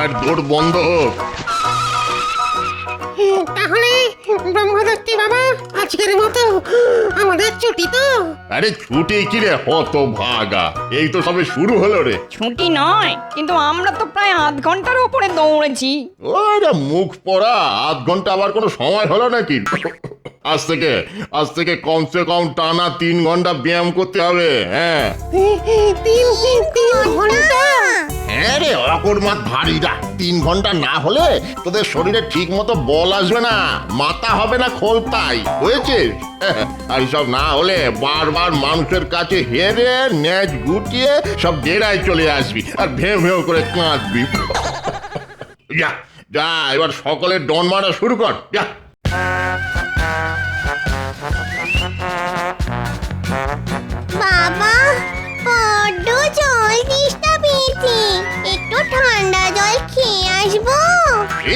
এবার দৌড় বন্ধ হোক। তাহলে ব্রহ্মদত্তি বাবা আজকের মতো আমাদের ছুটি তো? আরে ছুটি কি রে হত ভাগা, এই তো সবে শুরু হলো রে। ছুটি নয়, কিন্তু আমরা তো প্রায় আধ ঘন্টার উপরে দৌড়েছি। ওরে মুখ পড়া, আধ ঘন্টা আবার কোনো সময় হলো নাকি? আজ থেকে কমসে কম টানা 3 ঘন্টা ব্যায়াম করতে হবে। হ্যাঁ তিন ঘন্টা? হ্যাঁ রে অকর্মাত ভারীরা, 3 ঘন্টা না হলে তোদের শরীরে ঠিক মতো বল আসবে না, মাথা হবে না খোলতাই, হয়েছে? আর সব না হলে বারবার মানুষের কাছে হেরে ন্যাচ গুটিয়ে সব ডেরায় চলে আসবি আর ভেউ ভেউ করে কাঁদবি। যা যা, এবার সকলে ডন মারা শুরু কর, যা। বাবা বড্ড জল তেষ্টা পেয়েছে, একটু ঠান্ডা জল খেয়ে আসবো।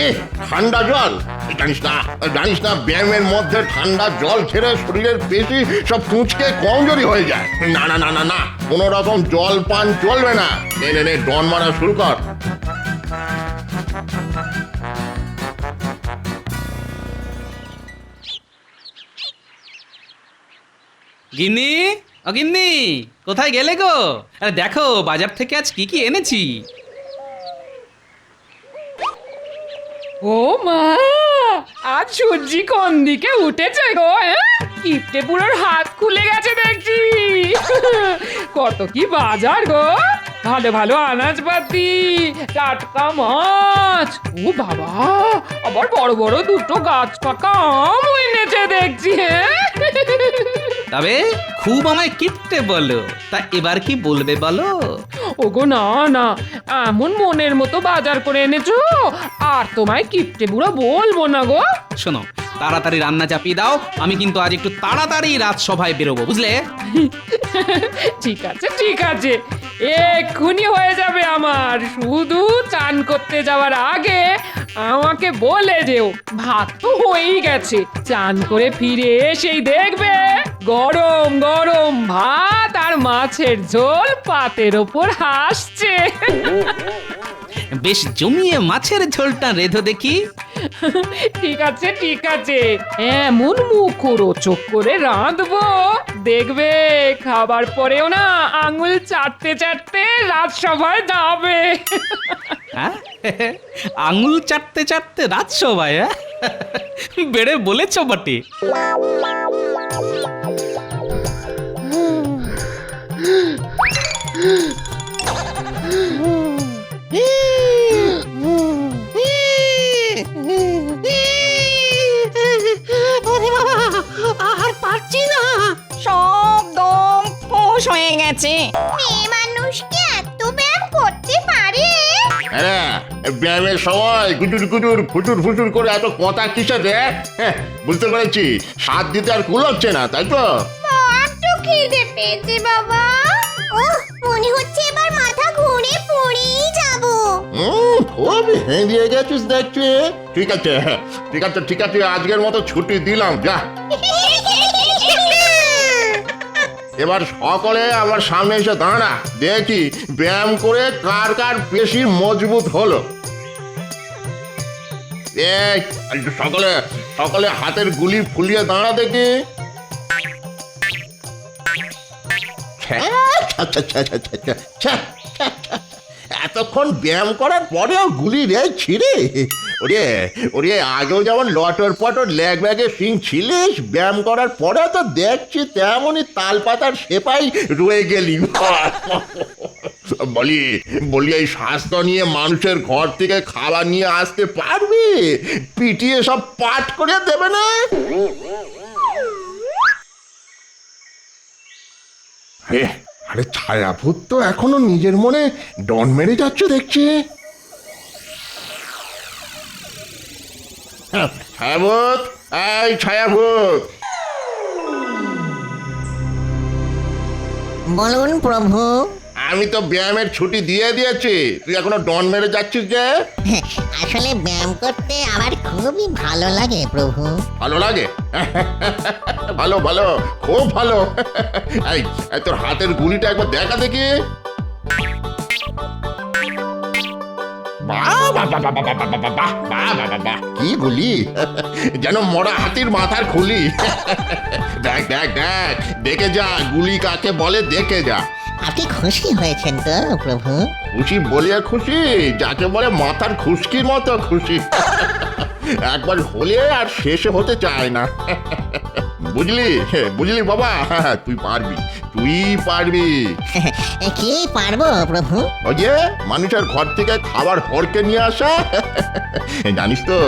এ ঠান্ডা জল? জানিস না ব্যায়ামের মধ্যে ঠান্ডা জল ছেড়ে শরীরের পেশি সব কুঁচকে কমজোরি হয়ে যায়। না না না না না, কোন রকম জল পান চলবে না। নে নে নে, ডন মারা শুরু কর। গিন্নি, ও গিন্নি, কোথায় গেলে গো? আরে দেখো বাজার থেকে আজ কি কি এনেছি। ও মা, আজ সূর্যি কোন দিকে উঠেছে গো? কিপটে বুড়োর হাত খুলে গেছে দেখছি। কত কি বাজার গো, ভালো ভালো আনাজপাতি, টাটকা মাছ, ও বাবা আবার বড় বড় দুটো গাছ পাকা আম এনেছে দেখছি। তবে খুব আমায় কিপটে বলো, তা এবার কি বলবে বলো? ওগো না না, এমন মনের মতো বাজার করে এনেছো, আর তোমায় কিপটে বুড়ো বলবো না গো। শোনো, তাড়াতাড়ি রান্না চাপিয়ে দাও, আমি কিন্তু আজ একটু তাড়াতাড়ি রাজসভায় বেরোবো, বুঝলে? ঠিক আছে ঠিক আছে, এক্ষুনি হয়ে যাবে আমার। শুধু চান করতে যাওয়ার আগে আমাকে বলে যেও। ভাত তো হয়েই গেছে, চান করে ফিরে এসেই দেখবে গরম গরম ভাত আর মাছের ঝোল পাতের ওপর হাসছে। বেশ জমিয়ে মাছের ঝোলটা রেধো দেখি। ঠিক আছে ঠিক আছে, এমন মুখরোচক করে রাঁধবো দেখবে, খাবার পরেও না আঙুল চাটতে চাটতে রাজসভায় যাবে। হ্যাঁ? আঙুল চাটতে চাটতে রাজসভায়? হ্যাঁ, বেড়ে বলেছ বটে। ওরে বাবা, আর পারছি না। সব দম ফোঁস হয়ে গেছে। মেয়ে মানুষ কি এত ব্যায়াম করতে পারে? হ্যাঁ, ব্যায়ামের সময় গুজুর গুজুর ফুটুর ফুটুর করে এত কথা কিসের রে? হ্যাঁ, বুঝতে পেরেছি, স্বাদ দিতে আর কুলাচ্ছে না, তাই তো? বড্ড খিদে পেয়েছে বাবা। ওহ, মনে হচ্ছে এবার মাথা ঘুরে পড়েই যাবো। খুব হেঁড়িয়ে গেছিস দেখছি। ঠিক আছে ঠিক আছে ঠিক আছে, আজকের মতো ছুটি দিলাম, যা। এবার সকলে আমার সামনে এসে দাঁড়া, দেখি ব্যায়াম করে কার কার পেশি মজবুত হলো। এই সকলে সকলে হাতের গুলি ফুলিয়ে দাঁড়া দেখি। এতক্ষণ ব্যায়াম করার পরেও গুলি রে ছিঁড়ে। ওরে ওরে, আগেও যেমন লটর পটর ল্যাগ ব্যাগে সিং ছিলিস, ব্যায়াম করার পরে তো দেখছি তেমনই তাল পাতার সেপাই রয়ে গেলি। বলি বলি, এই স্বাস্থ্য নিয়ে মানুষের ঘর থেকে খাবার নিয়ে আসতে পারবি? পিটিয়ে সব পাট করে দেবে না? আরে ছায়াভূত তো এখনো নিজের মনে ডন মেরে যাচ্ছে দেখছি। ছায়াভূত, এই ছায়াভূত। বলুন প্রভু। আমি তো ব্যায়ামের ছুটি দিয়ে দিয়েছি, তুই এখনো ডন মেরে যাচ্ছিস যে? আসলে ব্যায়াম করতে আমার খুবই ভালো লাগে প্রভু। ভালো লাগে? ভালো ভালো, খুব ভালো। এই তোর হাতের গুলিটা একবার দেখা দেখি। বাবা কি গুলি যেন মরা হাতির মাথার খুলি। দেখ দেখ দেখ দেখে যা গুলি কাকে বলে, দেখে যা। আপনি খুশি হয়েছেন তো প্রভু? খুশি বলিয়া খুশি, যাকে বলে মাথার খুশকির মতো খুশি। একবার হলে আর শেষে হতে চায় না। বুঝলি বুঝলি বাবা, তুই পারবি, তুই পারবি। কি পারবো প্রভু? ওই যে মানুষের ঘর থেকে খাবার হড়কে নিয়ে আসা। জানিস তো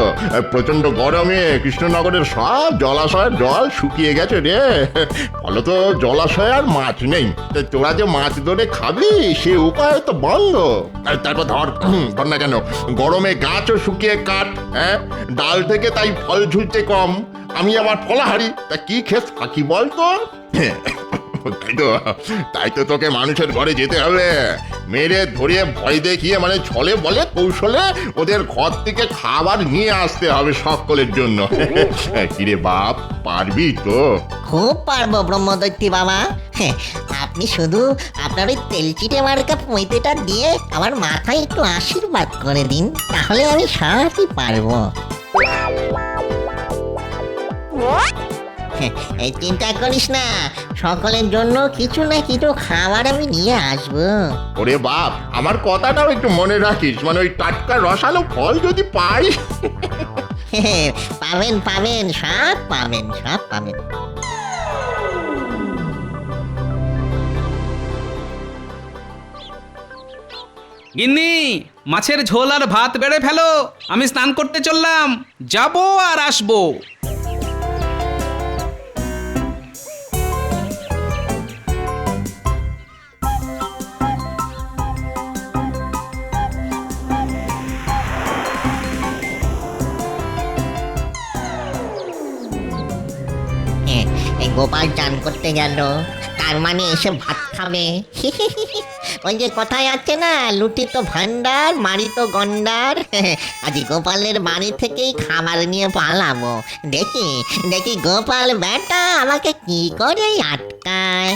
প্রচন্ড গরমে কৃষ্ণনগরের সব জলাশয়ের জল শুকিয়ে গেছে রে। ফলত জলাশয়ে আর মাছ নেই। তা তোরা যে মাছ ধরে খাবি সে উপায় তো বন্ধ। আর তারপর ধর না কেন, গরমে গাছও শুকিয়ে কাঠ, হ্যাঁ, ডাল থেকে তাই ফল ঝুলছে কম। আমি আবার ফলাহারি, তা কি খেস থাকি বলতো? তাই তো তোকে মানুষের ঘরে যেতে হবে, মেরে ধরিয়ে ভয় দেখিয়ে, মানে ছলে বলে কৌশলে ওদের ঘর থেকে খাবার নিয়ে আসতে হবে সকলের জন্য। কিরে বাপ, পারবি তো? খুব পারবো ব্রহ্মদৈত্যী বাবা। আপনি শুধু আপনার ওই তেলচিটে মার্কা পৈতেটা দিয়ে আমার মাথায় একটু আশীর্বাদ করে দিন, তাহলে আমি সবই পারবো। এই চিন্তা করিস না, সকলের জন্য কিছু না কিছু খাবার আমি নিয়ে আসবো। ওরে বাপ, আমার কথাটাও একটু মনে রাখিস, মানে ওই টাটকা রসালো ফল যদি পাই। পাবেন পাবেন, সব পাবেন, সব পাবেন। গিন্নি, মাছের ঝোল আর ভাত বেড়ে ফেলো, আমি স্নান করতে চললাম, যাবো আর আসবো। এই গোপাল চান করতে গেল, তার মানে এসে ভাত খাবে। ওই যে কথায় আছে না, লুটি তো ভান্ডার, মারি তো গন্ডার। আজ গোপালের বাড়ি থেকেই খাবার নিয়ে পালাবো। দেখি দেখি গোপাল বেটা আমাকে কি করে আটকায়।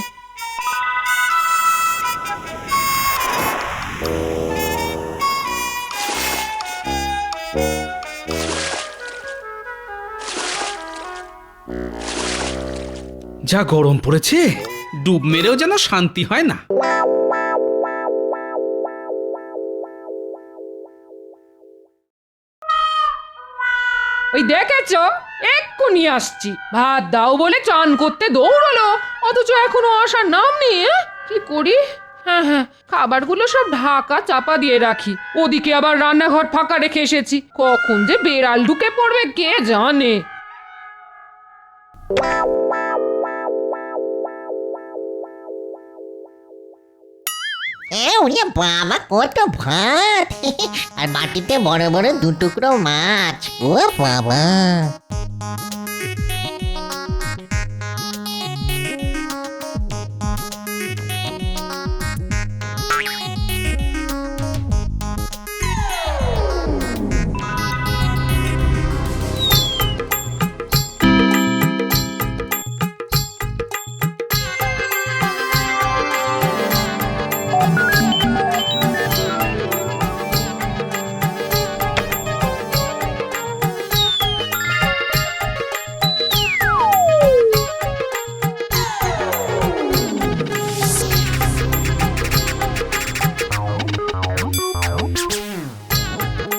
যা গরম পড়েছে, ডুব মেরেও যেন শান্তি হয় না। ওই দেখেছো, এক্ষুনি আসছি। ভাত দাও বলে চান করতে দৌড়লো, অথচ এখনো আসার নাম নেই। কি করি? হ্যাঁ হ্যাঁ, খাবারগুলো সব ঢাকা চাপা দিয়ে রাখি। ওদিকে আবার রান্নাঘর ফাঁকা রেখে এসেছি, কখন যে বেড়াল ঢুকে পড়বে কে জানে। ওরে বাবা, কত ভাত! আর বাটিতে বড় বড় দু টুকরো মাছ। ও বাবা!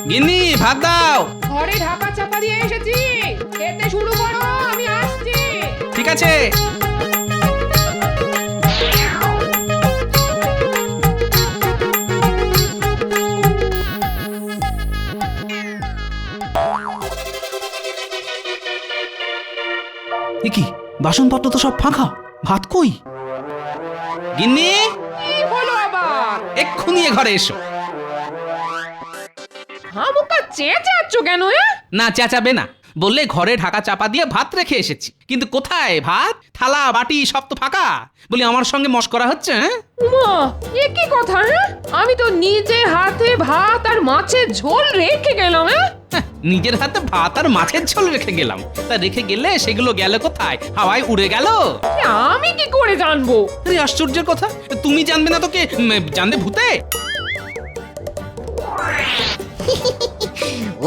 গিন্নি, ভাত দাও। ঘরে ঢাকা চাপা দিয়ে এসেছি, খেতে শুরু করো, আমি আসছি। ঠিক আছে। কি বাসনপত্র তো সব ফাঁকা, ভাত কই? গিন্নি, কি হলো আবার? এক্ষুনি এ ঘরে এসো। হামুকা চেঁচাচ্ছ কেন? না চেঁচাবে না, বললে ঘরে ঢাকা চাপা দিয়ে ভাত রেখে এসেছি, কিন্তু কোথায় ভাত? থালা বাটি সব তো ফাঁকা। বলি আমার সঙ্গে মশকরা হচ্ছে? উমা, এ কি কথা? আমি তো নিজে হাতে ভাত আর মাছের ঝোল রেখে গেলাম। নিজের হাতে ভাত আর মাছের ঝোল রেখে গেলাম, তা রেখে গেলে সেগুলো গেল কোথায়? হাওয়ায় উড়ে গেল? আমি কি করে জানবো? আরে আশ্চর্যের কথা, তুমি জানবে না তো কে জানবে? ভূতে?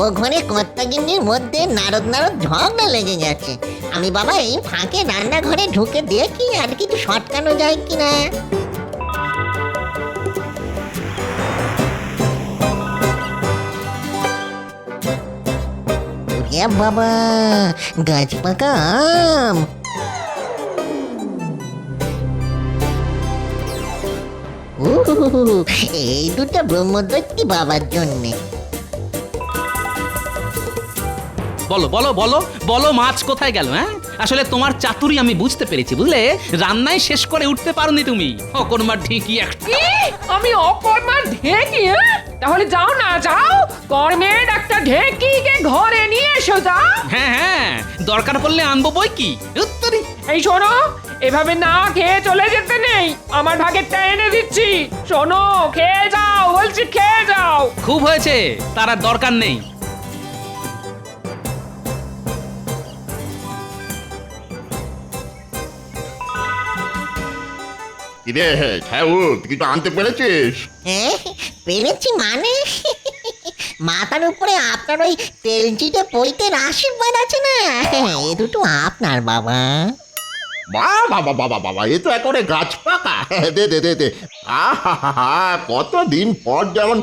ও ঘরে কর্তাগিন্নির মধ্যে নারদ নারদ ঝগড়া লেগে গেছে। আমি বাবা এই ফাঁকে রান্নাঘরে ঢুকে দেখি আর কিছু সটকানো যায় কিনা। ওরে বাবা, গাছ পাকা আম। এই দুটো ব্রহ্মদৈত্যী বাবার জন্যে। বলো বলো বলো বলো, মাছ কোথায় গেল? হ্যাঁ, আসলে তোমার চাতুরি আমি বুঝতে পেরেছি, বুঝলে? রান্নায় শেষ করে উঠতে পারোনি তুমি। অকর্মার ঠিকই একটা। কি? আমি অকর্মার ঢেকি? তাহলে যাও না, যাও কর্মের একটা ঢেকিকে ঘরে নিয়ে এসো। যাও। হ্যাঁ হ্যাঁ, দরকার পড়লে আনবো বই কি। উত্তরি। এই শোনো, এভাবে না খেয়ে চলে যেতে নেই, আমার ভাগেরটা এনে দিচ্ছি। শোনো, খেয়ে যাও বলছি, খেয়ে যাও। খুব হয়েছে, তার আর দরকার নেই। কিরে ছাউত, কিছু আনতে পেরেছিস? হ্যাঁ, পেরেছি মানে মাথার উপরে আপনার ওই তেলচিটে পৈতের আশীর্বাদ আছে না, এ দুটো আপনার বাবা। বাবা বাবা বাবা, এ তো একেবারে গাছ পাকা। দে দে দে দে। আহা, কতদিন পর যেমন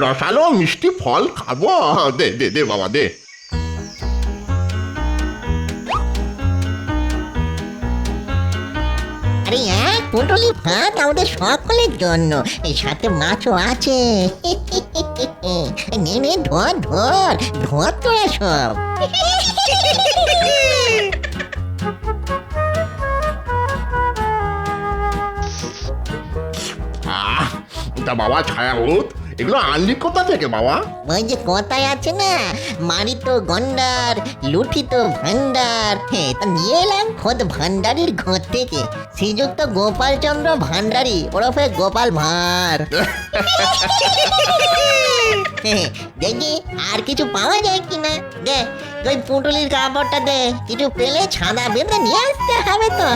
রসালো মিষ্টি ফল খাবো। দে দে দে বাবা, দে। আরে এক পুটলি ভাত আমাদের সকলের জন্য, এই সাথে মাছও আছে। নে নে, ধর ধর ধর তোরা সব। তা বাবা ছায়াউত, এগুলো আনলি কোথা থেকে বাবা? ওই যে কথায় আছে না, মারিত গন্ডার লুঠিত ভান্ডার, হ্যাঁ তা নিয়ে এলাম খোদ ভান্ডারির ঘর থেকে। শ্রীযুক্ত গোপালচন্দ্র ভান্ডারী ওরফে গোপাল ভাঁড়। দেখি আর কিছু পাওয়া যায় কিনা। দে ওই পুঁটুলির কাপড়টা দে, কিছু পেলে ছাদা বেঁধে নিয়ে আসতে হবে তো।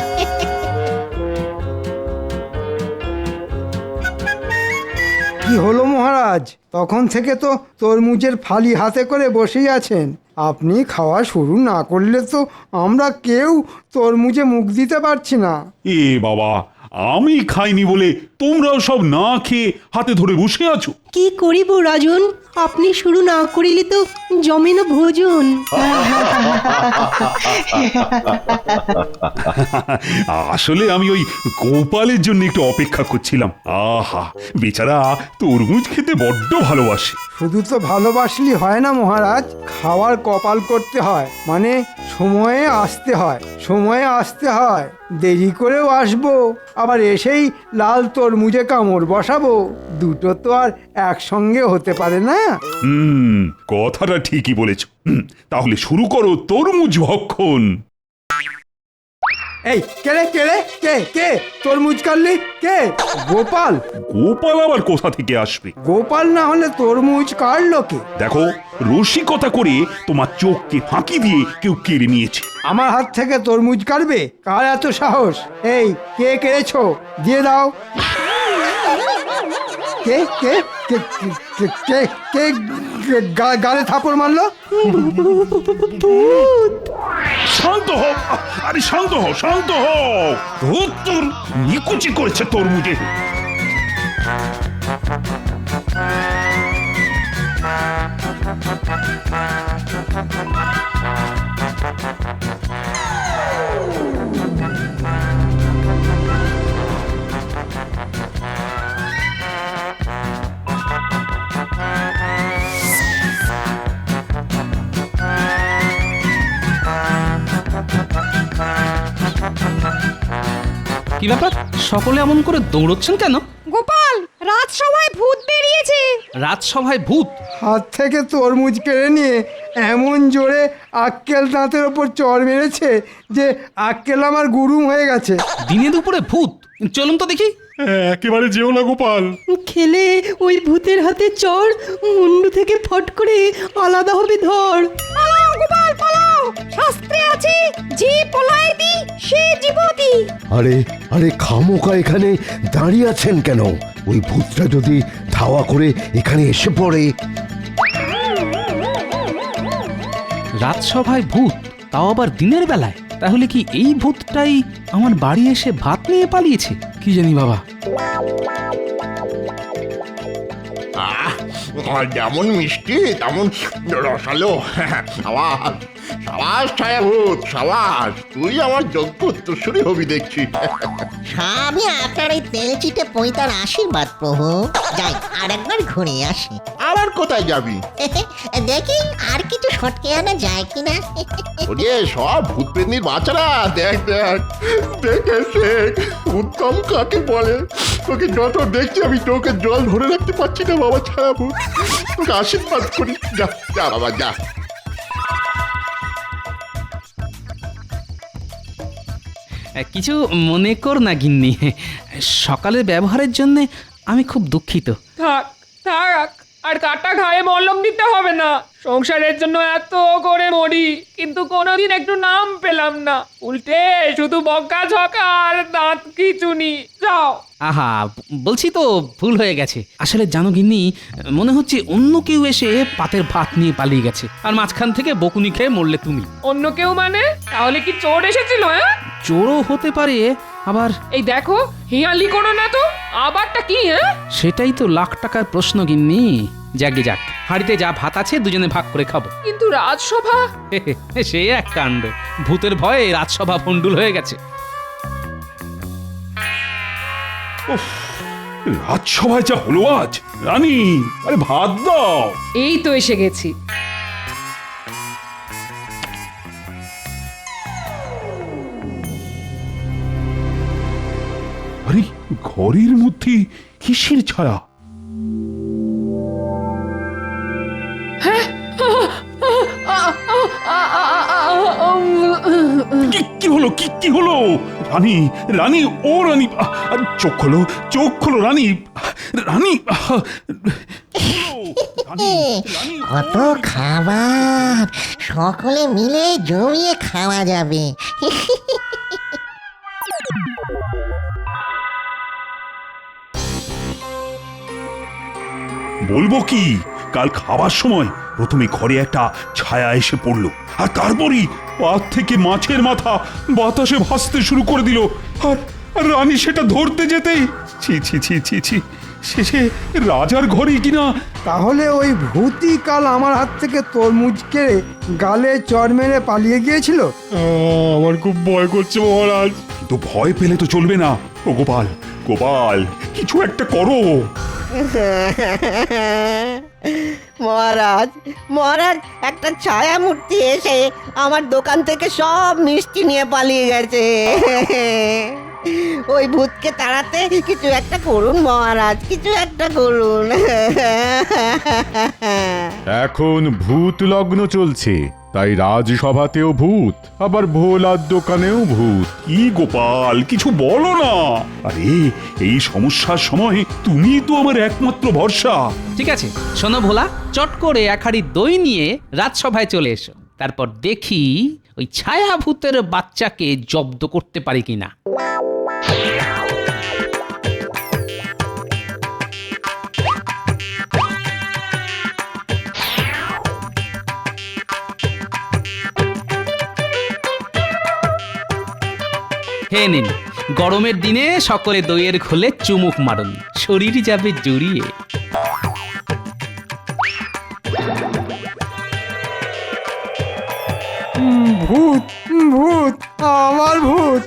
কি হলো মহারাজ? তখন থেকে তো তরমুজের ফালি হাতে করে বসেই আছেন। আপনি খাওয়া শুরু না করলে তো আমরা কেউ তরমুজে মুখ দিতে পারছি না। এ বাবা, আমি খাইনি বলে তোমরাও সব না খেয়ে হাতে ধরে বসে আছো। কি করিব রাজন, আপনি শুরু না করিলে তো জমে না ভোজন। আসলে আমি ওই গোপালের জন্য একটু অপেক্ষা করছিলাম। আহা, বেচারা তরমুজ খেতে বড্ড ভালোবাসে। শুধু তো ভালোবাসলি হয় না মহারাজ, খাওয়ার কপাল করতে হয়, মানে সময়ে আসতে হয়। সময়ে আসতে হয়, দেরি করেও আসবো, আবার এসেই লাল তরমুজে কামড় বসাবো। দুটো তো আর একসঙ্গে হতে পারে না। কথাটা ঠিকই বলেছ। তাহলে শুরু করো তরমুজ ভক্ষণ। এই কে রে, কে রে, কে কে তরমুজ কাটলি? কে? গোপাল? গোপাল আবার কোথা থেকে আসবে? গোপাল না হলে তরমুজ কাটলো কে? দেখো, রসিকতা করে তোমার চোখকে ফাঁকি দিয়ে কেউ কেড়ে নিয়েছে। আমার হাত থেকে তরমুজ কাটবে? কার এত সাহস? এই কে কেড়েছো? দিয়ে দাও। কে কে কে কে কে কে গালে থাপড় মারলো? শান্ত হও, আরে শান্ত হও, শান্ত হও। তোর নিকুচি করেছে তরমুজে। কি ব্যাপার, সকলে এমন করে দৌড়চ্ছেন কেন? গোপাল, রাজসভায় ভূত বেরিয়েছে। রাজসভায় ভূত? হাত থেকে তরমুজ কেড়ে নিয়ে এমন জোরে আক্কেল দাঁতের ওপর চড় মেরেছে যে আক্কেল আমার গুরুম হয়ে গেছে। দিনে দুপুরে ভূত? চলুন তো দেখি। একেবারে যেও না গোপাল। খেলে ওই ভূতের হাতে চড় মুন্ডু থেকে ফট করে আলাদা হবে ধর। পালাও গোপাল, পালাও। শাস্ত্রে আছে, যে পলায়তি সে জীবতি। আরে আরে, খামোকা এখানে দাঁড়িয়ে আছেন কেন? ওই ভূতটা যদি ধাওয়া করে এখানে এসে পড়ে। রাজসভায় ভূত, তাও আবার দিনের বেলায়। তাহলে কি এই ভূতটাই আমার বাড়ি এসে ভাত নিয়ে পালিয়েছে? কি জানি বাবা। যেমন মিষ্টি তেমন রসালো। সাবাস সাবাস ছায়াভূত, সাবাস, তুই আমার যোগ্য উত্তরসূরি হবি দেখছি। সবই আপনার এই তেল চিটে পৈতার আশীর্বাদ প্রভু। যাই আর একবার ঘুরে আসি। আবার কোথায় যাবি? দেখি আর কিছু সটকে আনা যায় কিনা। ওরে সব ভূত পেতনির বাচ্চারা, দেখ দেখ দেখে শেখ উত্তম কাকে বলে। তোকে যত দেখছি আমি তোকে জল ধরে রাখতে পারছি না বাবা ছায়াভূত, তোকে আশীর্বাদ করি। যা যা বাবা যা। কিছু মনে কর না গিন্নি, সকালের ব্যবহারের জন্য আমি খুব দুঃখিত। থাক থাক, আর কাটা ঘায়ে মলম দিতে হবে না। সংসারের জন্য এত করে মরি, কিন্তু কোনোদিন একটু নাম পেলাম না। উল্টে শুধু বকা ঝকা আর দাঁত খিচুনি। যাও। আহা, বলছি তো ভুল হয়ে গেছে। আসলে জানো গিন্নি, মনে হচ্ছে অন্য কেউ এসে পাতের ভাত নিয়ে পালিয়ে গেছে, আর মাঝখান থেকে বকুনি খেয়ে মরলে তুমি। অন্য কেউ মানে? তাহলে কি চোর এসেছিল? হ্যাঁ, চোরও হতে পারে, আবার এই দেখো হিয়ালি করো না তো। আবারটা কি? হ্যাঁ, সেটাই তো লাখ টাকার প্রশ্ন গিন্নি। যাকে যাক, হাঁড়িতে যা ভাত আছে দুজনে ভাগ করে খাবো। কিন্তু রাজসভা। সে এক কাণ্ড, ভূতের ভয়ে রাজসভা ভণ্ডুল হয়ে গেছে। রাজসভায় যা হলো আজ। রানী, আরে ভাত দাও। এই তো এসে গেছি। আরে ঘরের মধ্যে কিসের ছায়া? কি হলো? কি হলো? রানী, রানী, ও রানী, চোখ খোলো, চোখ খোলো রানী, রানী। কত খাবার, সকলে মিলে জমিয়ে খাওয়া যাবে। বলবো কি, কাল খাবার সময় প্রথমে ঘরে একটা ছায়া এসে পড়লো, আর তারপরই পাত থেকে মাছের মাথা বাতাসে ভাসতে শুরু করে দিল। আর রানী সেটা ধরতে যেতেই ছি ছি ছি ছি ছি, শেষে রাজার ঘরেই কিনা। তাহলে ওই ভূতই কাল আমার হাত থেকে তরমুজ কেড়ে গালে চড় মেরে পালিয়ে গিয়েছিল। আমার খুব ভয় করছে মহারাজ। কিন্তু ভয় পেলে তো চলবে না। ও গোপাল, গোপাল, কিছু একটা করো। মহারাজ, মহারাজ, একটা ছায়া মূর্তি এসে আমার দোকান থেকে সব মিষ্টি নিয়ে পালিয়ে গেছে। ওই ভূতকে তাড়াতে কিছু একটা করুন মহারাজ, কিছু একটা করুন। এখন ভূত লগ্ন চলছে, তাই রাজসভাতেও ভূত, আবার ভোলার দোকানেও ভূত। কি গোপাল, কিছু বলো না। আরে এই সমস্যার সময় তুমি তো আমার একমাত্র ভরসা। ঠিক আছে, শোনো ভোলা, চট করে এক হাঁড়ি দই নিয়ে রাজসভায় চলে এসো। তারপর দেখি ওই ছায়া ভূতের বাচ্চাকে জব্দ করতে পারি কিনা। হে নিন, গরমের দিনে সকলে দইয়ের ঘোলে চুমুক মারুন, শরীর যাবে জুড়িয়ে। ভূত, ভূত, আমার ভূত।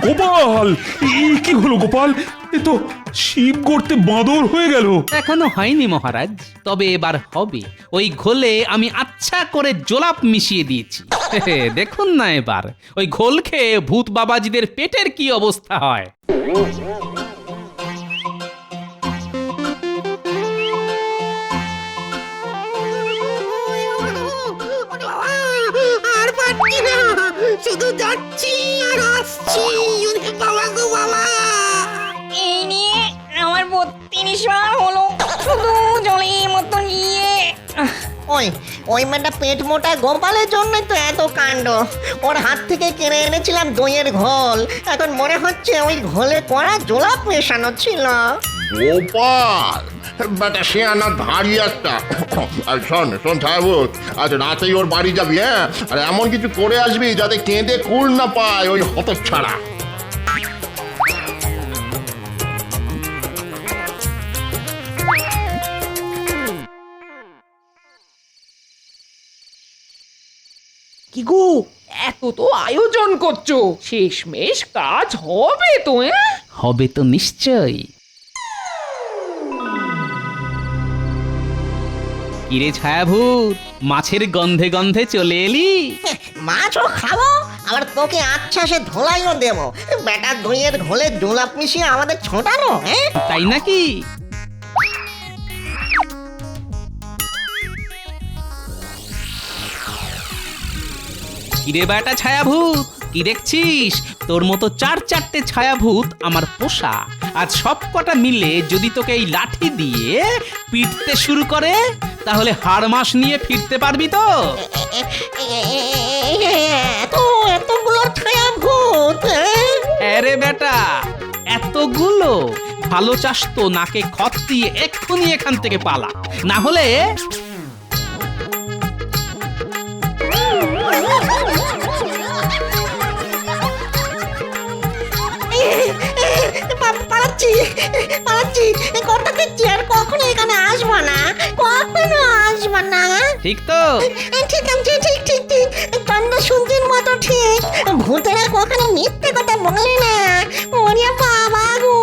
গোপাল, কি হলো গোপাল? এ তো শিব গর্তে বাঁদর হয়ে গেল। এখনো হয়নি মহারাজ, তবে এবার হবে। ওই ঘোলে আমি আচ্ছা করে জোলাপ মিশিয়ে দিয়েছি। দেখুন না এবার ওই ঘোল খেয়ে ভূত বাবাজিদের পেটের কি অবস্থা হয়। আর পারছি না, শুধু যাচ্ছি আর আসছি। বাবা গো বাবা, এই নিয়ে আমার 32 বার হলো, শুধু জলের মতো নিয়ে। ওই মেয়েটা পেট মোটা গোপালের জন্যই তো এত কাণ্ড। ওর হাত থেকে কিনে এনেছিলাম দইয়ের ঘোল, এখন মনে হচ্ছে ওই ঘোলে করা জোলাপ মেশানো ছিল। গোপাল, বেটা শিয়ানা ধাড়ি একটা। আর শোন শোন ছায়াভূত, আজ রাতেই ওর বাড়ি যাবি, হ্যাঁ? আর এমন কিছু করে আসবি যাতে কেঁদে কুল না পায় ওই হতচ্ছাড়া। কি গো, এত তো আয়োজন করছো, শেষমেশ কাজ হবে তো? হবে তো নিশ্চয়ই। কিরে ছায়াভূত, মাছের গন্ধে গন্ধে চলে এলি? মাছও খাবো, আবার তোকে আচ্ছা সে ধোলাইও দেবো। বেটা দইয়ের ঘোলে জোলাপ মিশিয়ে আমাদের ছোটানো, হ্যাঁ? তাই নাকি? কিরে বেটা ছায়াভূত, কি দেখছিস? তোর মতো 4-4টে ছায়াভূত আমার পোষা। আজ সব কটা মিলে যদি তোকে এই লাঠি দিয়ে পিটতে শুরু করে, তাহলে হাড় মাস নিয়ে ফিরতে পারবি তো? এতগুলো ছায়া ভূত, আরে বেটা, এতগুলো? ভালো চাস তো নাকে খত দিয়ে এক্ষুনি এখান থেকে পালা, না হলে পালাচ্ছি পালাচ্ছি, কথা দিচ্ছি আর কখনো এখানে আসবো না, কখনো আসবো না। ঠিক তো? ঠিক আছে, ঠিক ঠিক ঠিক, কান্না শুনছির মতো ঠিক। ভূতেরা কখনো মিথ্যে কথা বলে না। ওরে বাবা গো।